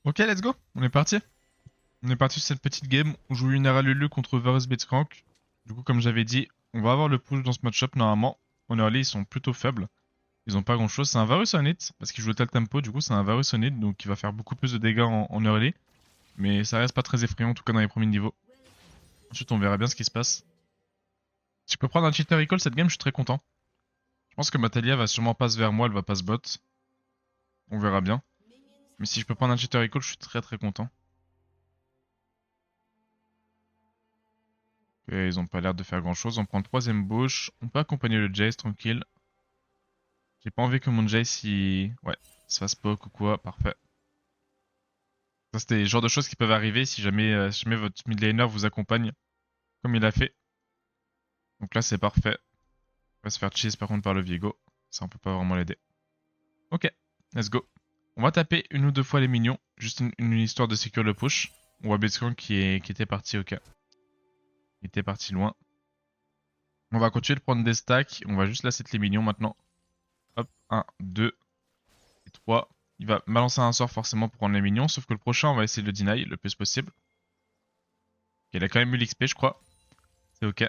Ok, let's go, on est parti. On est parti sur cette petite game. On joue une Era Lulu contre Varus Blitzcrank. Du coup, comme j'avais dit, on va avoir le push dans ce match-up normalement. En early, ils sont plutôt faibles. Ils ont pas grand-chose. C'est un Varus on it, parce qu'il joue tel tempo. Du coup, c'est un Varus on it, donc il va faire beaucoup plus de dégâts en early. Mais ça reste pas très effrayant, en tout cas dans les premiers niveaux. Ensuite, on verra bien ce qui se passe. Si je peux prendre un cheater recall cette game, je suis très content. Je pense que Matalia va sûrement passe vers moi, elle va passe bot. On verra bien. Mais si je peux prendre un cheater recall, je suis très très content. Ok, ils ont pas l'air de faire grand chose. On prend le troisième bush. On peut accompagner le Jace tranquille. J'ai pas envie que mon Jace ouais, se fasse poke ou quoi. Parfait. Ça, c'était le genre de choses qui peuvent arriver si jamais votre mid laner vous accompagne comme il a fait. Donc là, c'est parfait. On va se faire cheese par contre par le Viego. Ça, on peut pas vraiment l'aider. Ok, let's go. On va taper une ou deux fois les minions. Juste une histoire de secure le push. On voit Blitzcrank qui était parti, ok. Il était parti loin. On va continuer de prendre des stacks. On va juste la set les minions maintenant. Hop, 1, 2 et 3. Il va balancer un sort forcément pour prendre les minions. Sauf que le prochain, on va essayer de le deny le plus possible. Il a quand même eu l'XP, je crois. C'est ok.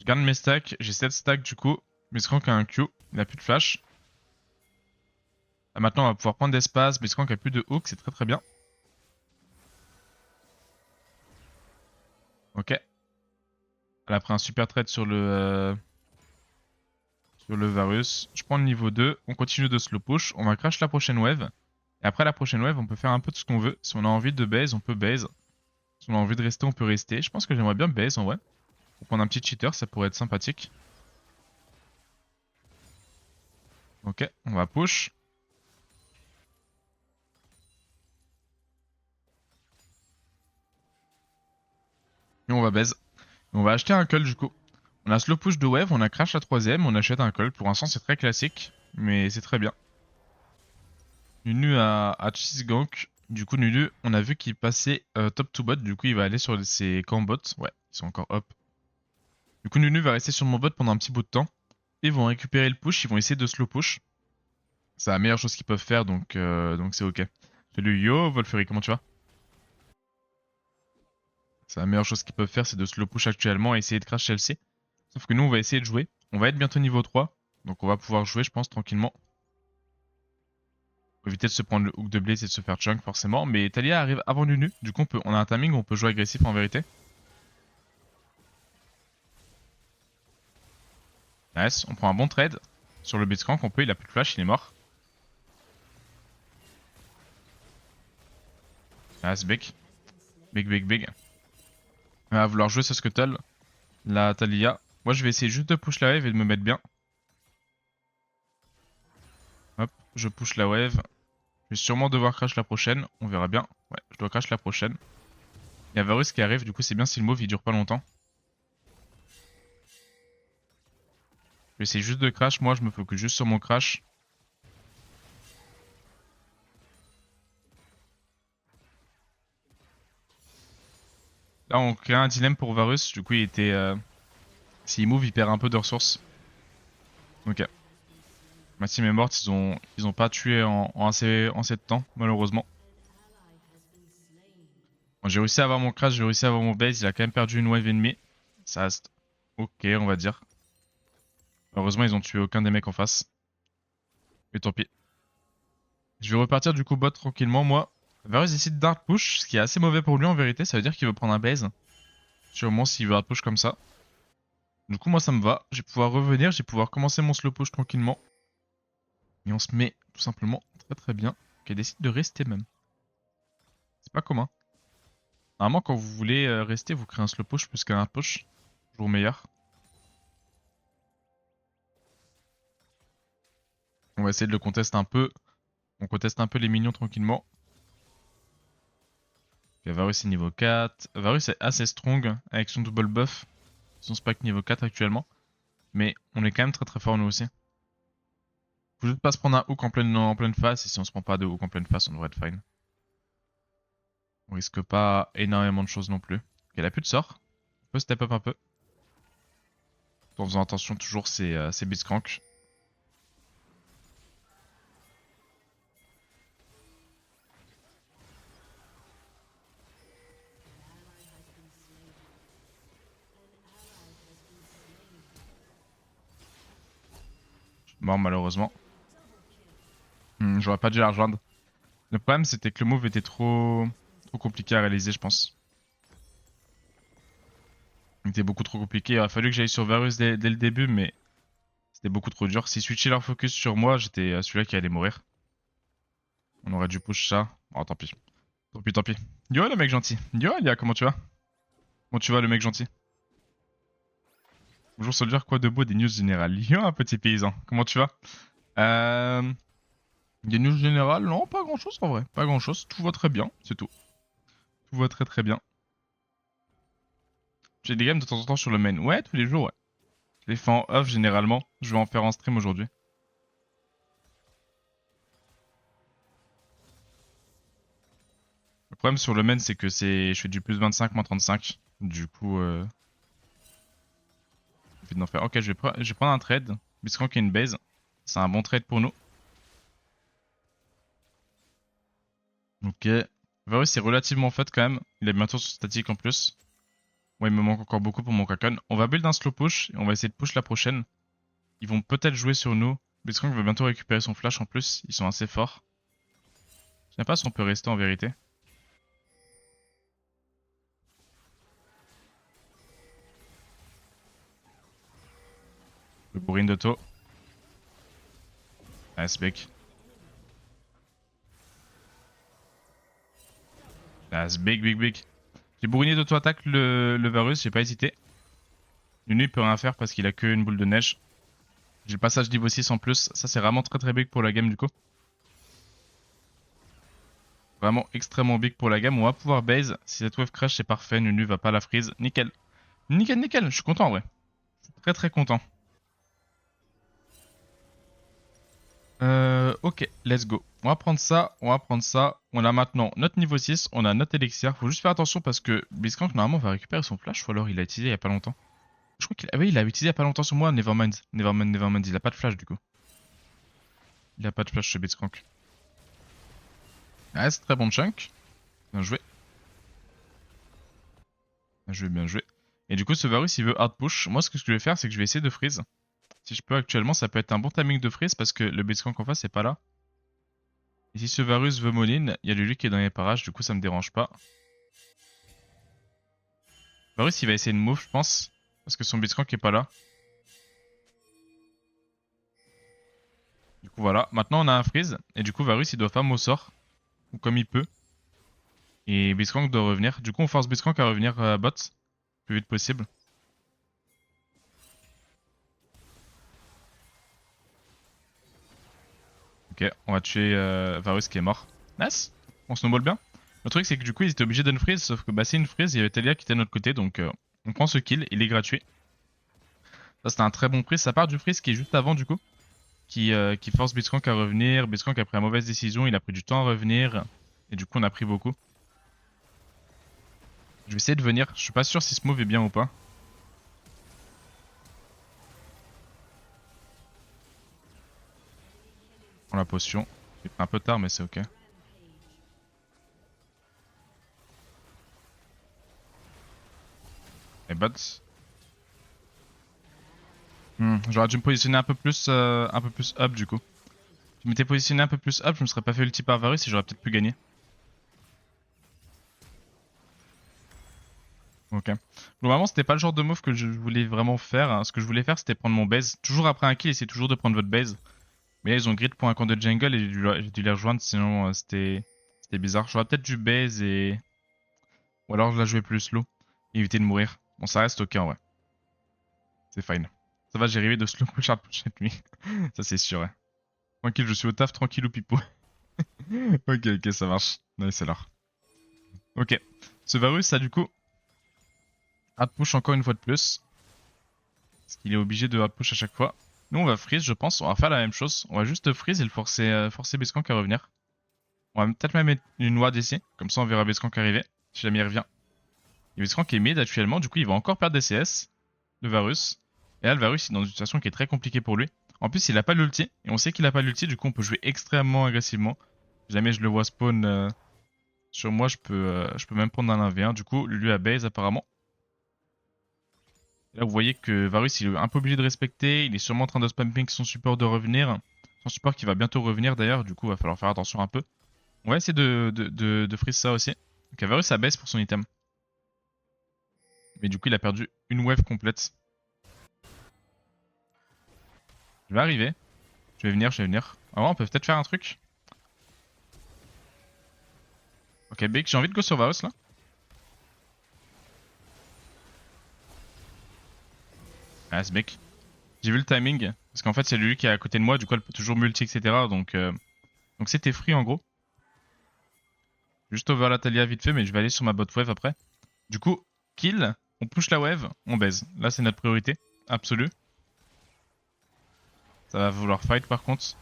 Je garde mes stacks. J'ai 7 stacks du coup. Blitzcrank a un Q. Il a plus de flash. Là, maintenant, on va pouvoir prendre d'espace. Blitzcrank a plus de hook. C'est très très bien. Ok. Elle a pris un super trade sur le Varus. Je prends le niveau 2. On continue de slow push. On va crash la prochaine wave. Et après la prochaine wave, on peut faire un peu de ce qu'on veut. Si on a envie de base, on peut base. Si on a envie de rester, on peut rester. Je pense que j'aimerais bien base en vrai. Pour prendre un petit cheater, ça pourrait être sympathique. Ok, on va push. Et on va base. Et on va acheter un call du coup. On a slow push de wave, on a crash la troisième, on achète un call. Pour l'instant, c'est très classique, mais c'est très bien. Nunu a cheese gank. Du coup, Nunu, on a vu qu'il passait top to bot. Du coup, il va aller sur ses camps bot. Ouais, ils sont encore up. Du coup, Nunu va rester sur mon bot pendant un petit bout de temps. Ils vont récupérer le push, ils vont essayer de slow push. C'est la meilleure chose qu'ils peuvent faire, donc c'est ok. Salut Yo, Wolferi, comment tu vas? C'est la meilleure chose qu'ils peuvent faire, c'est de slow push actuellement et essayer de crash Chelsea. Sauf que nous, on va essayer de jouer. On va être bientôt niveau 3, donc on va pouvoir jouer, je pense, tranquillement. Faut éviter de se prendre le hook de Blaze et de se faire chunk, forcément. Mais Talia arrive avant Nunu, du coup, on a un timing où on peut jouer agressif en vérité. Nice, on prend un bon trade. Sur le Blitzcrank, on peut, il a plus de flash, il est mort. Nice, big. Big, big, big. Elle va vouloir jouer ce Scuttle. La Talia. Moi, je vais essayer juste de push la wave et de me mettre bien. Hop, je push la wave. Je vais sûrement devoir crash la prochaine. On verra bien. Ouais, je dois crash la prochaine. Il y a Varus qui arrive, du coup, c'est bien si le move il dure pas longtemps. Je vais essayer juste de crash. Moi, je me focus juste sur mon crash. Là, on crée un dilemme pour Varus. Du coup, il était. S'il move, il perd un peu de ressources. Ok. Ma team est morte. Ils ont pas tué en assez de temps, malheureusement. Bon, j'ai réussi à avoir mon crash, j'ai réussi à avoir mon base. Il a quand même perdu une wave ennemie. Ça reste ok, on va dire. Heureusement, ils ont tué aucun des mecs en face. Mais tant pis. Je vais repartir du coup bot tranquillement, moi. Varus décide d'hard push, ce qui est assez mauvais pour lui en vérité. Ça veut dire qu'il veut prendre un base. Sûrement s'il veut hard push comme ça. Du coup, moi ça me va. Je vais pouvoir revenir, je vais pouvoir commencer mon slow push tranquillement. Et on se met tout simplement très très bien. Qu'elle décide de rester même. C'est pas commun. Normalement, quand vous voulez rester, vous créez un slow push plus qu'un hard push. Toujours meilleur. On va essayer de le contester un peu. On conteste un peu les minions tranquillement. Ok, Varus est niveau 4. Varus est assez strong avec son double buff. Son spike niveau 4 actuellement. Mais on est quand même très très fort nous aussi. Faut juste pas se prendre un hook en pleine face. Et si on se prend pas de hook en pleine face, on devrait être fine. On risque pas énormément de choses non plus. Ok, elle a plus de sort. On peut step up un peu. En faisant attention toujours, c'est Blitzcrank. Mort malheureusement. J'aurais pas dû la rejoindre. Le problème c'était que le move était trop compliqué à réaliser je pense. Il était beaucoup trop compliqué. Il a fallu que j'aille sur Varus dès le début mais c'était beaucoup trop dur. S'ils switchaient leur focus sur moi, j'étais celui-là qui allait mourir. On aurait dû push ça. Oh tant pis. Tant pis, tant pis. Yo le mec gentil. Yo Alia, comment tu vas? Comment tu vas le mec gentil? Bonjour soldier, quoi de beau des news générales? Yo un petit paysan, comment tu vas? Euh... Des news générales? Non, pas grand chose en vrai. Pas grand chose. Tout va très bien, c'est tout. Tout va très très bien. J'ai des games de temps en temps sur le main. Ouais, tous les jours, ouais. Je les fais en off généralement. Je vais en faire en stream aujourd'hui. Le problème sur le main, c'est que je fais du plus 25, moins 35. Du coup, j'ai envie d'en faire. Ok, je vais prendre un trade. Biscrank qui a une base. C'est un bon trade pour nous. Ok. Varus est relativement fat quand même. Il a bientôt son statique en plus. Ouais, il me manque encore beaucoup pour mon Kraken. On va build un slow push et on va essayer de push la prochaine. Ils vont peut-être jouer sur nous. Blitzcrank va bientôt récupérer son flash en plus. Ils sont assez forts. Je sais pas si on peut rester en vérité. Le bourrine d'auto. Nice big. Nice big big big. J'ai bourriné d'auto-attaque le Varus, j'ai pas hésité. Nunu il peut rien faire parce qu'il a que une boule de neige. J'ai le passage niveau 6 en plus. Ça c'est vraiment très très big pour la game du coup. Vraiment extrêmement big pour la game. On va pouvoir base. Si cette wave crash c'est parfait. Nunu va pas la freeze. Nickel. Nickel nickel. Je suis content en vrai. Je suis très très content. Ok, let's go. On va prendre ça, on va prendre ça. On a maintenant notre niveau 6, on a notre élixir. Faut juste faire attention parce que Blitzcrank normalement va récupérer son flash ou alors il l'a utilisé il y a pas longtemps. Je crois qu'il ah oui, il l'a utilisé il y a pas longtemps sur moi. Nevermind, nevermind, nevermind. Il a pas de flash du coup. Il a pas de flash chez Blitzcrank. Ah, c'est très bon chunk. Bien joué. Bien joué, bien joué. Et du coup, ce Varus il veut hard push. Moi, ce que je vais faire, c'est que je vais essayer de freeze. Si je peux actuellement, ça peut être un bon timing de freeze parce que le Blitzcrank en face est pas là. Et si ce Varus veut Moline, il y a lui qui est dans les parages, du coup ça me dérange pas. Varus il va essayer de move je pense, parce que son Blitzcrank est pas là. Du coup voilà, maintenant on a un freeze, et du coup Varus il doit farm au sort, ou comme il peut. Et Blitzcrank doit revenir, du coup on force Blitzcrank à revenir à bot, le plus vite possible. Ok, on va tuer Varus qui est mort. Nice, on snowball bien. Le truc c'est que du coup ils étaient obligés d'une freeze, sauf que bah c'est une freeze, il y avait Talia qui était de notre côté, donc on prend ce kill, il est gratuit. Ça c'était un très bon freeze, ça part du freeze qui est juste avant du coup. Qui force Blitzcrank à revenir. Blitzcrank a pris la mauvaise décision, il a pris du temps à revenir. Et du coup, on a pris beaucoup. Je vais essayer de venir. Je suis pas sûr si ce move est bien ou pas. Je prends la potion. J'ai pris un peu tard, mais c'est ok. Et bots. J'aurais dû me positionner un peu plus up du coup. Je m'étais positionné un peu plus up, je me serais pas fait ulti par Varus et j'aurais peut-être pu gagner. Ok. Globalement, c'était pas le genre de move que je voulais vraiment faire, hein. Ce que je voulais faire, c'était prendre mon base. Toujours après un kill, essayez toujours de prendre votre base. Mais là, ils ont grid pour un camp de jungle et j'ai dû les rejoindre, sinon c'était bizarre. J'aurais peut-être dû base et... Ou alors je la jouais plus slow et éviter de mourir. Bon, ça reste ok en vrai. C'est fine. Ça va, j'ai arrivé de slow push hard push cette nuit. Ça c'est sûr, ouais. Tranquille, je suis au taf, tranquille ou pipo. Ok, ok, ça marche. Nice alors. Ok. Ce Varus, ça du coup, hard push encore une fois de plus. Parce qu'il est obligé de hard push à chaque fois. Nous, on va freeze, je pense. On va faire la même chose. On va juste freeze et le forcer Blitzcrank à revenir. On va peut-être même mettre une ward ici. Comme ça, on verra Blitzcrank arriver. Si jamais il revient. Et Blitzcrank est mid actuellement. Du coup, il va encore perdre des CS. Le Varus. Et là, le Varus, il est dans une situation qui est très compliquée pour lui. En plus, il a pas l'ulti. Et on sait qu'il a pas l'ulti. Du coup, on peut jouer extrêmement agressivement. Si jamais je le vois spawn sur moi, je peux même prendre un 1v1. Du coup, lui a base apparemment. Et là, vous voyez que Varus, il est un peu obligé de respecter. Il est sûrement en train de spam ping son support de revenir. Son support qui va bientôt revenir d'ailleurs. Du coup, va falloir faire attention un peu. On va essayer de freeze ça aussi. Ok, Varus, ça baisse pour son item. Mais du coup, il a perdu une wave complète. Je vais arriver. Je vais venir, je vais venir. Ah ouais, on peut peut-être faire un truc. Ok, Big, j'ai envie de go sur Varus là. Ah, c'est Big. J'ai vu le timing. Parce qu'en fait, c'est lui qui est à côté de moi. Du coup, elle peut toujours multi, etc. Donc c'était free en gros. Juste over la Talia vite fait, mais je vais aller sur ma bot wave après. Du coup, kill, on push la wave, on baise. Là, c'est notre priorité absolue. Ça va vouloir fight par contre.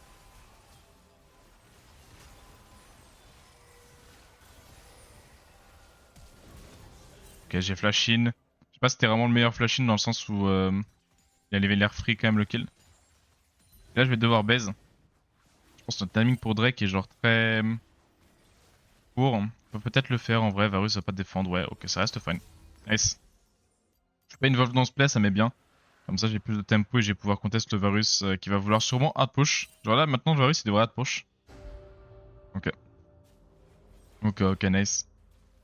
Ok, j'ai flash in. Je sais pas si c'était vraiment le meilleur flash in dans le sens où il avait l'air free quand même le kill. Et là, je vais devoir baise. Je pense que notre timing pour Drake est genre très court. On peut peut-être le faire en vrai. Varus va pas te défendre. Ouais, ok, ça reste fine. Nice. Je suis pas involve dans ce play, ça met bien. Comme ça, j'ai plus de tempo et je vais pouvoir contest le Varus qui va vouloir sûrement hard push. Genre là, maintenant, le Varus il devrait hard push. Ok. Ok, ok, nice.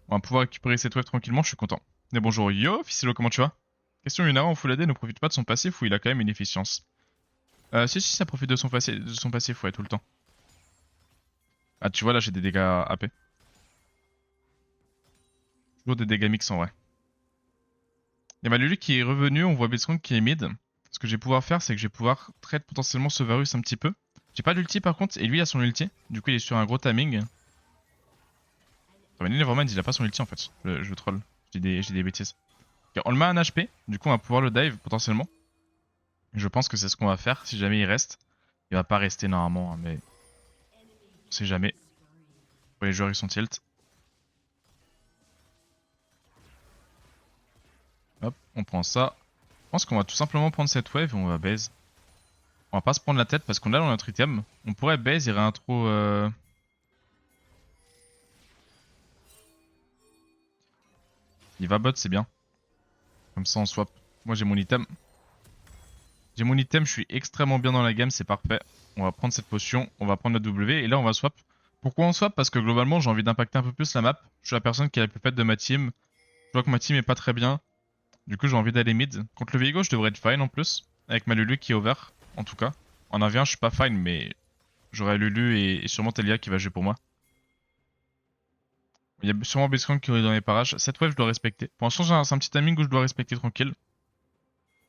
On va pouvoir récupérer cette wave tranquillement, je suis content. Mais bonjour Yo, Ficilo, comment tu vas? Question, Yunara en full AD ne profite pas de son passif ou il a quand même une efficience? Si, ça profite de son passif, ouais, tout le temps. Ah, tu vois, là, j'ai des dégâts AP. Toujours des dégâts mix en vrai. Il y a ma Lulu qui est revenue, on voit Blitzcrank qui est mid. Ce que je vais pouvoir faire, c'est que je vais pouvoir trade potentiellement ce Varus un petit peu. J'ai pas d'ulti par contre, et lui a son ulti. Du coup, il est sur un gros timing. Attends, mais Nevermind, il a pas son ulti en fait. Je troll. J'ai des bêtises. Ok, on le met à un HP, du coup, on va pouvoir le dive potentiellement. Je pense que c'est ce qu'on va faire si jamais il reste. Il va pas rester normalement, hein, mais on sait jamais. Les joueurs ils sont tilt. Hop, on prend ça. Je pense qu'on va tout simplement prendre cette wave et on va base. On va pas se prendre la tête parce qu'on a dans notre item. On pourrait base et réintro. Il va bot, c'est bien. Comme ça on swap. Moi j'ai mon item. J'ai mon item, je suis extrêmement bien dans la game, c'est parfait. On va prendre cette potion, on va prendre la W et là on va swap. Pourquoi on swap? Parce que globalement j'ai envie d'impacter un peu plus la map. Je suis la personne qui est la plus faite de ma team. Je vois que ma team est pas très bien. Du coup, j'ai envie d'aller mid. Contre le Viego, je devrais être fine en plus. Avec ma Lulu qui est over, en tout cas. En 1v1, je suis pas fine, mais j'aurai Lulu et sûrement Talia qui va jouer pour moi. Il y a sûrement Blitzcrank qui est dans les parages. Cette wave, je dois respecter. Pour l'instant, c'est un petit timing où je dois respecter tranquille.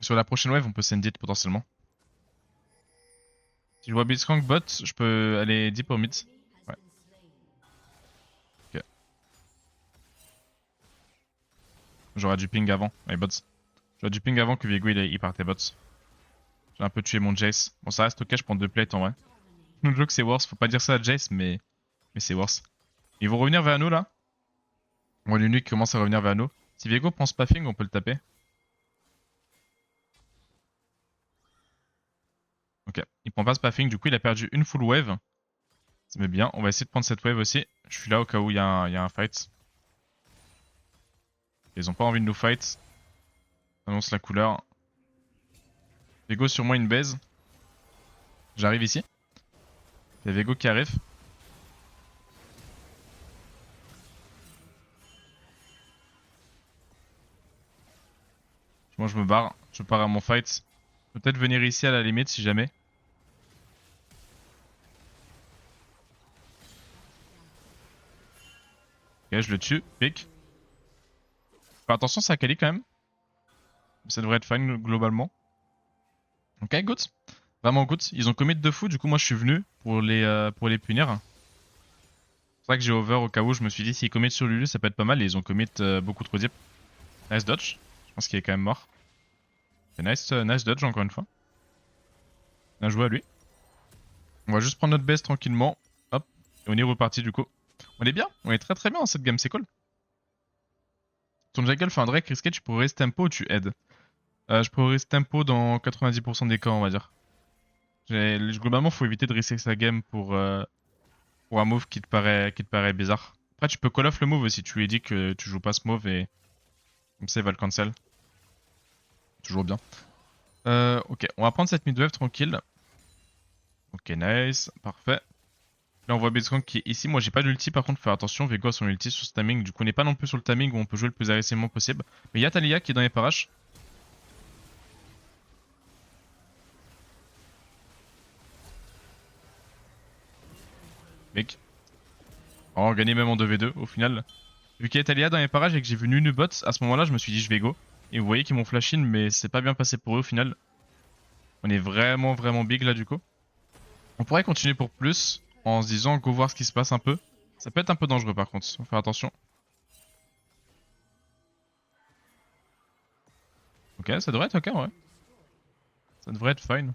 Sur la prochaine wave, on peut send it potentiellement. Si je vois Blitzcrank bot, je peux aller deep au mid. Ouais. Ok. J'aurais du ping avant, my bots. J'aurais du ping avant que Viego il partait bots. J'ai un peu tué mon Jace. Bon, ça reste ok, je prends 2 plates en vrai. Le joke c'est worse, faut pas dire ça à Jace, mais c'est worse. Ils vont revenir vers nous là. Bon, l'unique commence à revenir vers nous. Si Viego prend spaffing, on peut le taper. Ok, il prend pas spaffing, du coup il a perdu une full wave. Ça met bien, on va essayer de prendre cette wave aussi. Je suis là au cas où il y a un fight. Ils ont pas envie de nous fight. Annonce la couleur. Viego sur moi une baise. J'arrive ici. Il y a Viego qui arrive. Moi je me barre, je pars à mon fight. Peut-être venir ici à la limite si jamais. Ok, je le tue, pique. Fais attention, ça Kali quand même. Ça devrait être fine globalement. Ok, good. Vraiment good. Ils ont commit de fou, du coup moi je suis venu pour les punir. C'est pour ça que j'ai over au cas où je me suis dit s'ils commit sur Lulu ça peut être pas mal et ils ont commit beaucoup trop deep. Nice dodge. Je pense qu'il est quand même mort. C'est nice, nice dodge encore une fois. Bien joué à lui. On va juste prendre notre base tranquillement. Hop. Et on est reparti du coup. On est bien, on est très très bien dans cette game, c'est cool. Ton Jackal fait un Drake risqué, tu pourrais tempo ou tu aides. Je pourrais tempo dans 90% des cas on va dire. Globalement faut éviter de risquer sa game pour un move qui te paraît bizarre. Après tu peux call off le move si tu lui dis que tu joues pas ce move et comme ça il va le cancel. Toujours bien. Ok, on va prendre cette mid wave tranquille. Ok, nice, parfait. Là on voit Blitzcrank qui est ici. Moi j'ai pas d'ulti par contre, faut faire attention. Vego a son ulti sur ce timing. Du coup on n'est pas non plus sur le timing où on peut jouer le plus agressément possible. Mais il y a Taliyah qui est dans les parages. Mec. Oh, on gagnait même en 2v2 au final. Vu qu'il y a Taliyah dans les parages et que j'ai vu Nunu bot, à ce moment là je me suis dit je vais go. Et vous voyez qu'ils m'ont flash in mais c'est pas bien passé pour eux au final. On est vraiment big là du coup. On pourrait continuer pour plus en se disant go voir ce qui se passe un peu. Ça peut être un peu dangereux par contre, faut faire attention. Ok, ça devrait être ok ouais. Ça devrait être fine.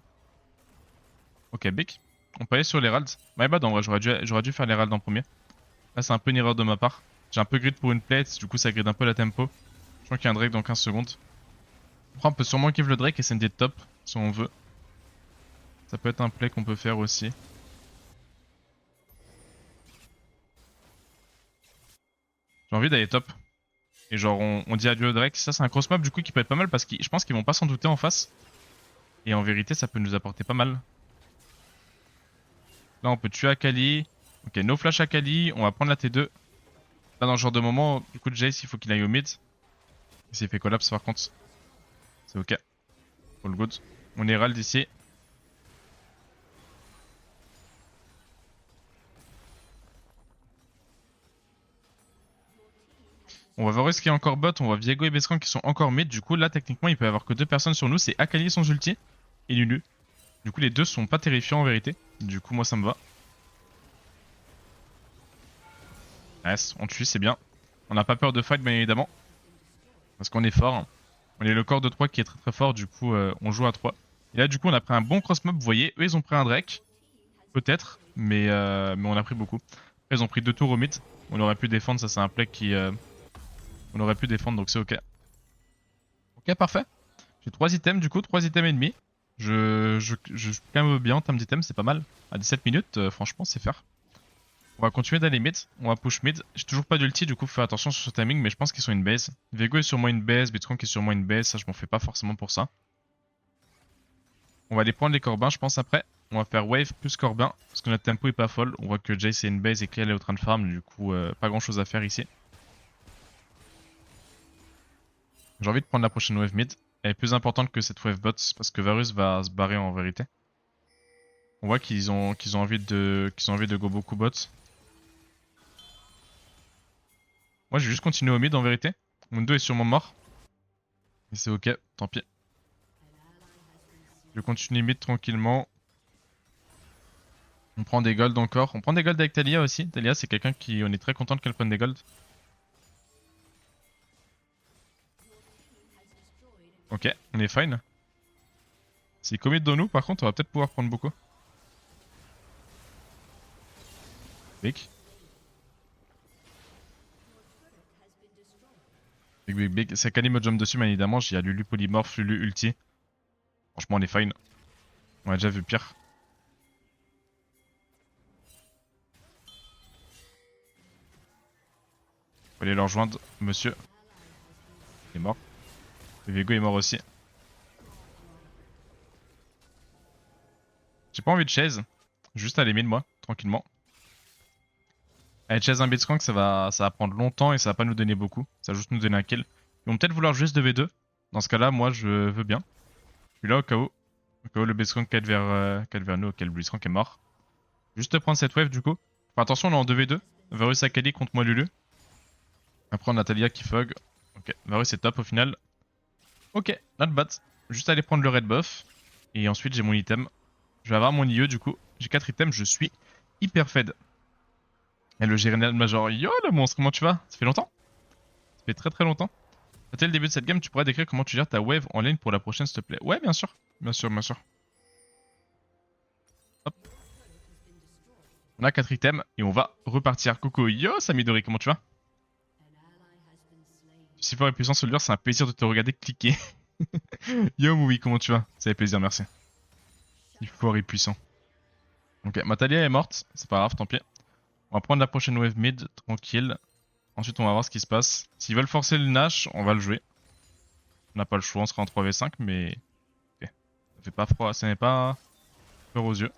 Ok, big. On peut aller sur l'Herald. My bad en vrai, j'aurais dû faire l'Herald en premier. Là c'est un peu une erreur de ma part. J'ai un peu grid pour une plate, du coup ça grid un peu la tempo. Je crois qu'il y a un Drake dans 15 secondes. Après on peut sûrement give le Drake et send top si on veut. Ça peut être un play qu'on peut faire aussi. J'ai envie d'aller top. Et genre on dit adieu au Drake. Ça c'est un cross mob du coup qui peut être pas mal parce que je pense qu'ils vont pas s'en douter en face. Et en vérité ça peut nous apporter pas mal. Là on peut tuer Akali. Ok, no flash Akali, on va prendre la T2. Là dans ce genre de moment, du coup Jace il faut qu'il aille au mid. Il s'est fait collapse par contre. C'est ok. All good. On est Herald ici. On va voir ce qui est encore bot, on voit Viego et Beskan qui sont encore mid. Du coup là techniquement il peut y avoir que deux personnes sur nous. C'est Akali et son ulti et Lulu. Du coup les deux sont pas terrifiants en vérité. Du coup moi ça me va. Nice, on tue, c'est bien. On n'a pas peur de fight bien évidemment. Parce qu'on est fort. On est le corps de 3 qui est très fort, du coup on joue à 3. Et là du coup on a pris un bon cross mob, vous voyez, eux ils ont pris un Drake. Peut-être, mais on a pris beaucoup. Après ils ont pris 2 tours au mid. On aurait pu défendre, ça c'est un play qui... on aurait pu défendre donc c'est ok. Ok parfait. J'ai 3 items du coup, 3 items et demi. Je suis quand même bien en termes d'items, c'est pas mal. À 17 minutes, franchement c'est faire. On va continuer d'aller mid, on va push mid. J'ai toujours pas d'ulti, du coup faut faire attention sur ce timing, mais je pense qu'ils sont une base. Vego est sur moi une base, Bitcoin est sur moi une base, ça je m'en fais pas forcément pour ça. On va aller prendre les Corbins, je pense, après. On va faire wave plus Corbin, parce que notre tempo est pas folle. On voit que Jace est une base et qu'elle est au train de farm, du coup pas grand chose à faire ici. J'ai envie de prendre la prochaine wave mid. Elle est plus importante que cette wave bot, parce que Varus va se barrer en vérité. On voit qu'ils ont envie de go beaucoup bot. Moi j'ai juste continué au mid en vérité. Mundo est sûrement mort. Mais c'est ok, tant pis. Je continue mid tranquillement. On prend des golds encore. On prend des golds avec Taliyah aussi. Taliyah c'est quelqu'un qui... On est très content qu'elle prenne des golds. Ok, on est fine. S'il commit dans nous par contre on va peut-être pouvoir prendre beaucoup. Big. Big. C'est Kali me jump dessus, mais évidemment, il y a Lulu polymorph, Lulu ulti. Franchement, on est fine. On a déjà vu pire. Faut aller le rejoindre, monsieur. Il est mort. Et Viego est mort aussi. J'ai pas envie de chase. Juste aller mid, moi, tranquillement. Aller chase un Blitzcrank, ça va prendre longtemps et ça va pas nous donner beaucoup. Ça va juste nous donner un kill. Ils vont peut-être vouloir juste 2v2. Dans ce cas-là, moi, je veux bien. Je suis là au cas où. Au cas où le Blitzcrank 4 vers nous, auquel le Blitzcrank est mort. Juste prendre cette wave du coup. Enfin, attention, on est en 2v2. Varus Akali contre moi Lulu. Après, on a Taliyah qui fog. Ok, Varus c'est top au final. Ok, not bad. Juste aller prendre le red buff. Et ensuite, j'ai mon item. Je vais avoir mon IE du coup. J'ai 4 items, je suis hyper fed. Et le Gérénal Major, yo le monstre, comment tu vas? Ça fait longtemps? Ça fait très longtemps. C'était le début de cette game, tu pourrais décrire comment tu gères ta wave en lane pour la prochaine s'il te plaît? Ouais, bien sûr. Bien sûr, bien sûr. Hop. On a 4 items et on va repartir. Coucou, yo Samidori, comment tu vas? Si fort et puissant Soldier, c'est un plaisir de te regarder cliquer. Yo Moui, comment tu vas? Ça fait plaisir, merci. Il est fort et puissant. Ok, Matalia est morte, c'est pas grave, tant pis. On va prendre la prochaine wave mid, tranquille. Ensuite, on va voir ce qui se passe. S'ils veulent forcer le Nash, on va le jouer. On n'a pas le choix, on sera en 3v5, mais... Ok. Ça fait pas froid, ça n'est pas peur aux yeux.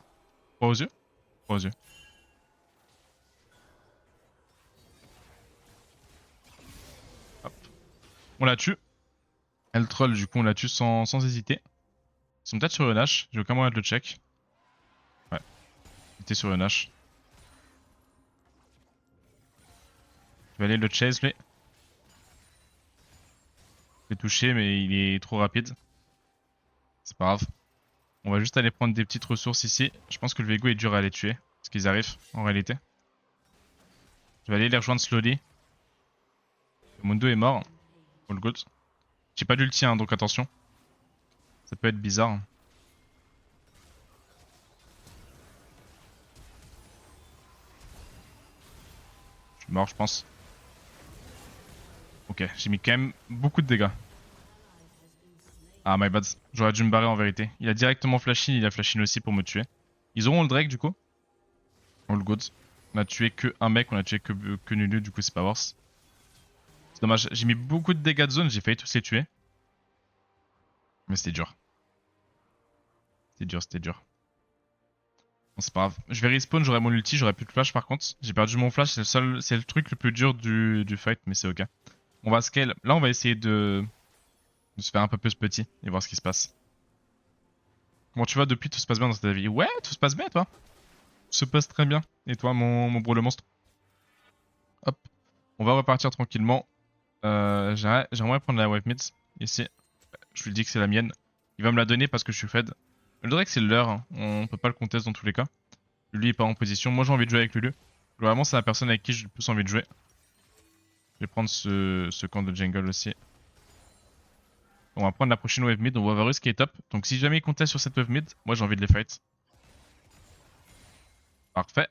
Froid aux yeux? Froid aux yeux. Hop. On la tue. Elle troll, du coup on la tue sans hésiter. Ils sont peut-être sur une hache, j'ai aucun moyen de le check. Ouais, il était sur une hache. Je vais aller le chase lui. Je l'ai touché mais il est trop rapide. C'est pas grave. On va juste aller prendre des petites ressources ici. Je pense que le Vego est dur à les tuer. Parce qu'ils arrivent en réalité. Je vais aller les rejoindre slowly. Le Mundo est mort. All good. J'ai pas d'ulti hein, donc attention. Ça peut être bizarre. Je suis mort je pense. Ok, j'ai mis quand même beaucoup de dégâts. Ah my bad, j'aurais dû me barrer en vérité. Il a directement flash in, il a flash in aussi pour me tuer. Ils auront le Drake du coup. All good. On a tué que un mec, on a tué que Nunu, du coup c'est pas worse. C'est dommage, j'ai mis beaucoup de dégâts de zone, j'ai failli tous les tuer. Mais c'était dur. C'était dur, c'était dur. Bon c'est pas grave. Je vais respawn, j'aurai mon ulti, j'aurai plus de flash par contre. J'ai perdu mon flash, c'est le truc le plus dur du fight, mais c'est ok. On va scale. Là on va essayer de se faire un peu plus petit et voir ce qui se passe. Comment tu vas depuis? Tout se passe bien dans ta vie? Ouais, tout se passe bien toi. Tout se passe très bien. Et toi mon bro le monstre? Hop. On va repartir tranquillement. J'aimerais prendre la wave mid ici. Je lui dis que c'est la mienne. Il va me la donner parce que je suis fed. Le Drake c'est le leur, hein. On peut pas le contester dans tous les cas. Lui il est pas en position. Moi j'ai envie de jouer avec Lulu. Vraiment c'est la personne avec qui j'ai le plus envie de jouer. Je vais prendre ce camp de jungle aussi. On va prendre la prochaine wave mid. On voit Varus qui est top. Donc si jamais il conteste sur cette wave mid, moi j'ai envie de les fight. Parfait.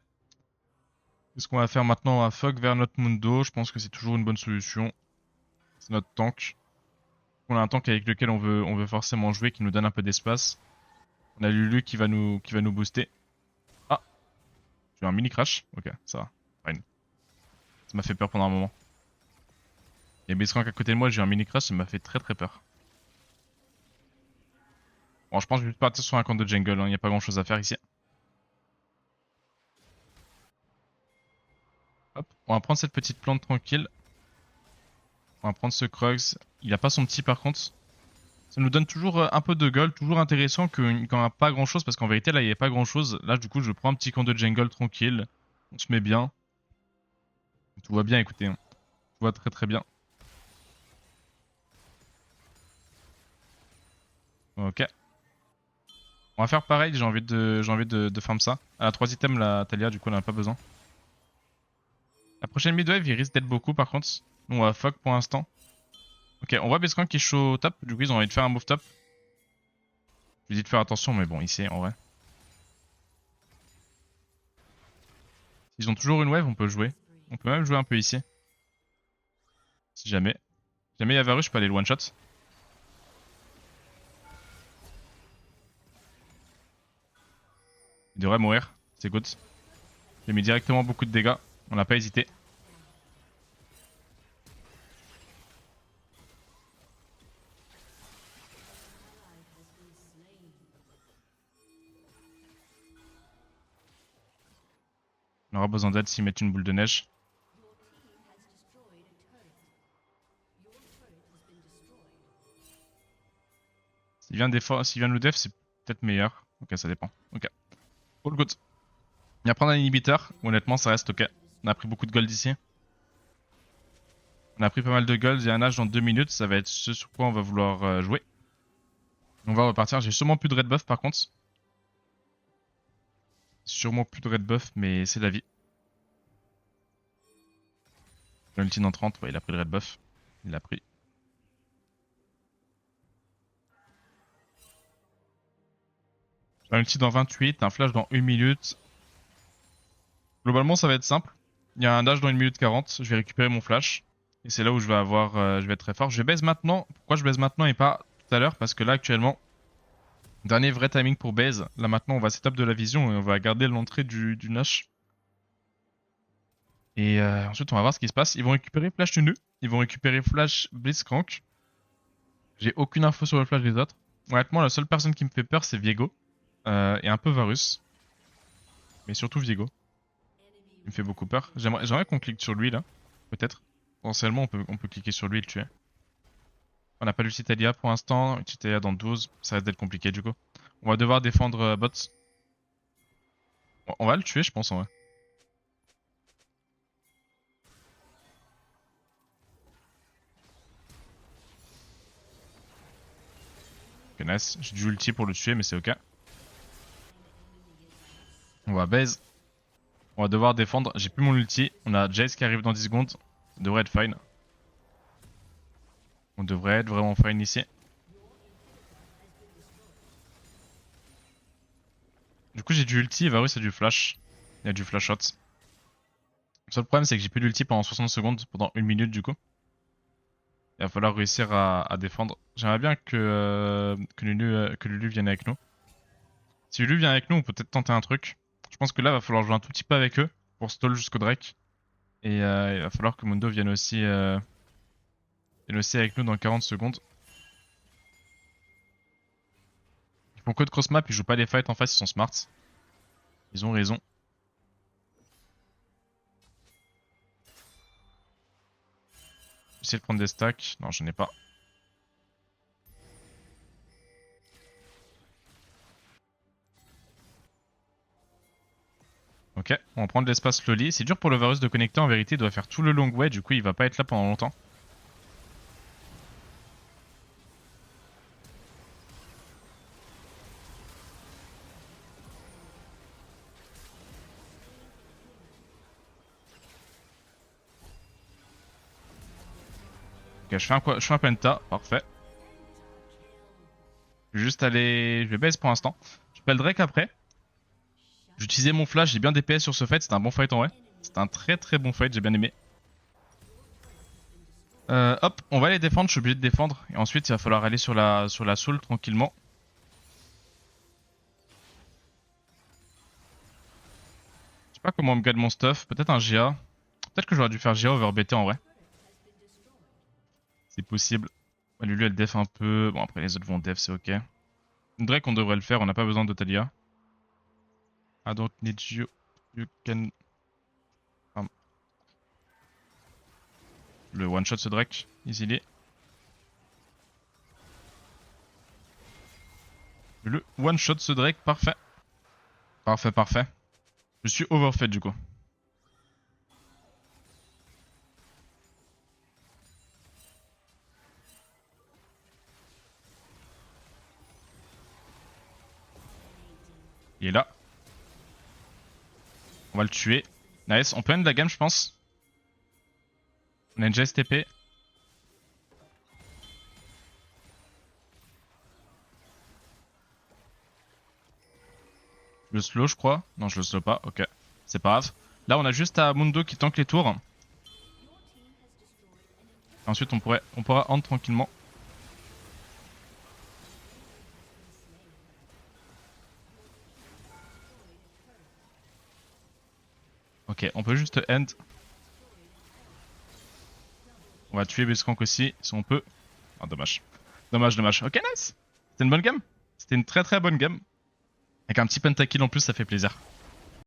Qu'est-ce qu'on va faire maintenant? On va fuck vers notre Mundo. Je pense que c'est toujours une bonne solution. C'est notre tank. On a un tank avec lequel on veut forcément jouer, qui nous donne un peu d'espace. On a Lulu qui va nous booster. Ah, j'ai eu un mini crash. Ok, ça va. Fine. Ça m'a fait peur pendant un moment. Il y a Blitzcrank à côté de moi, j'ai eu un mini crash, ça m'a fait très très peur. Bon, je pense que je vais partir sur un camp de jungle, il n'y a pas grand chose à faire ici. Hop, on va prendre cette petite plante tranquille. On va prendre ce Krugs. Il a pas son petit par contre. Ça nous donne toujours un peu de gold, toujours intéressant quand il n'y a pas grand chose, parce qu'en vérité là il n'y a pas grand chose. Là du coup je prends un petit camp de jungle tranquille. On se met bien. Tout va bien, écoutez. Hein. Tout va très très bien. Ok. On va faire pareil, j'ai envie de farm ça. À la 3 items la Talia, du coup on en a pas besoin. La prochaine midwave il risque d'être beaucoup par contre. Nous on va fuck pour l'instant. Ok, on voit Blitzcrank qui est chaud top, du coup ils ont envie de faire un move top. Je lui dis de faire attention mais bon ici en vrai. S'ils ont toujours une wave on peut jouer. On peut même jouer un peu ici. Si jamais. Si jamais il y a Varus je peux aller le one shot. Il devrait mourir, c'est good. J'ai mis directement beaucoup de dégâts, on n'a pas hésité. On aura besoin d'aide s'ils mettent une boule de neige. S'il vient de nous def, c'est peut-être meilleur. Ok, ça dépend. Ok. All good. Il va prendre un inhibiteur. Honnêtement, ça reste ok. On a pris beaucoup de gold ici. On a pris pas mal de gold. J'ai un âge dans 2 minutes. Ça va être ce sur quoi on va vouloir jouer. On va repartir. J'ai sûrement plus de red buff par contre. Sûrement plus de red buff, mais c'est la vie. J'ai ulti dans 30. Ouais, il a pris le red buff. Il l'a pris. J'ai un ulti dans 28. Un flash dans 1 minute. Globalement, ça va être simple. Il y a un dash dans 1 minute 40. Je vais récupérer mon flash. Et c'est là où je vais avoir, je vais être très fort. Je baise maintenant. Pourquoi je baise maintenant et pas tout à l'heure? Parce que là, actuellement, dernier vrai timing pour base. Là, maintenant, on va setup de la vision et on va garder l'entrée du Nash. Et ensuite, on va voir ce qui se passe. Ils vont récupérer Flash Nunu. Ils vont récupérer Flash Blitzcrank. J'ai aucune info sur le flash des autres. Honnêtement, la seule personne qui me fait peur, c'est Viego. Et un peu Varus. Mais surtout Viego. Il me fait beaucoup peur. J'aimerais qu'on clique sur lui là. Peut-être. Potentiellement, on peut cliquer sur lui et le tuer. On n'a pas l'ulti Talia pour l'instant. Ulti Talia dans 12. Ça risque d'être compliqué du coup. On va devoir défendre bot. On va le tuer, je pense en vrai. Ok, nice. J'ai du ulti pour le tuer, mais c'est ok. On va base. On va devoir défendre. J'ai plus mon ulti. On a Jace qui arrive dans 10 secondes. Ça devrait être fine. On devrait être vraiment fine ici. Du coup, j'ai du ulti et Varus a du flash. Il y a du flash shot. Le seul problème, c'est que j'ai plus d'ulti pendant 60 secondes, pendant 1 minute du coup. Il va falloir réussir à défendre. J'aimerais bien que Lulu vienne avec nous. Si Lulu vient avec nous, on peut peut-être tenter un truc. Je pense que là, il va falloir jouer un tout petit peu avec eux pour stall jusqu'au Drake. Et il va falloir que Mundo vienne aussi avec nous dans 40 secondes. Ils font que de cross map, ils jouent pas les fights en face, ils sont smart. Ils ont raison. J'essaie de prendre des stacks. Non, je n'ai pas. Ok, on va prendre de l'espace slowly. C'est dur pour le Varus de connecter, en vérité, il doit faire tout le long way, du coup il va pas être là pendant longtemps. Ok, je fais un penta, parfait. Je vais juste aller... Je vais base pour l'instant. Je peux le Drake après. J'utilisais mon flash, j'ai bien DPS sur ce fight, c'était un bon fight en vrai. C'était un très très bon fight, j'ai bien aimé. Hop, on va aller défendre, je suis obligé de défendre. Et ensuite il va falloir aller sur la soul tranquillement. Je sais pas comment on me garde mon stuff, peut-être un GA. Peut-être que j'aurais dû faire GA over BT en vrai. C'est possible. Lulu elle def un peu, bon après les autres vont def, c'est ok. Drake on devrait le faire, on n'a pas besoin de Talia. I don't need you, you can... Le one shot ce Drake, easily. Le one shot ce Drake, parfait. Parfait, parfait. Je suis overfed du coup. Il est là. On va le tuer. Nice, on peut end la game je pense. On a une GSTP. Je le slow je crois. Non je le slow pas, ok. C'est pas grave. Là on a juste à Mundo qui tank les tours. Ensuite on pourra end tranquillement. Ok, on peut juste end. On va tuer Blitzcrank aussi, si on peut. Ah, dommage. Dommage, dommage. Ok, nice. C'était une bonne game. C'était une très très bonne game. Avec un petit pentakill en plus, ça fait plaisir.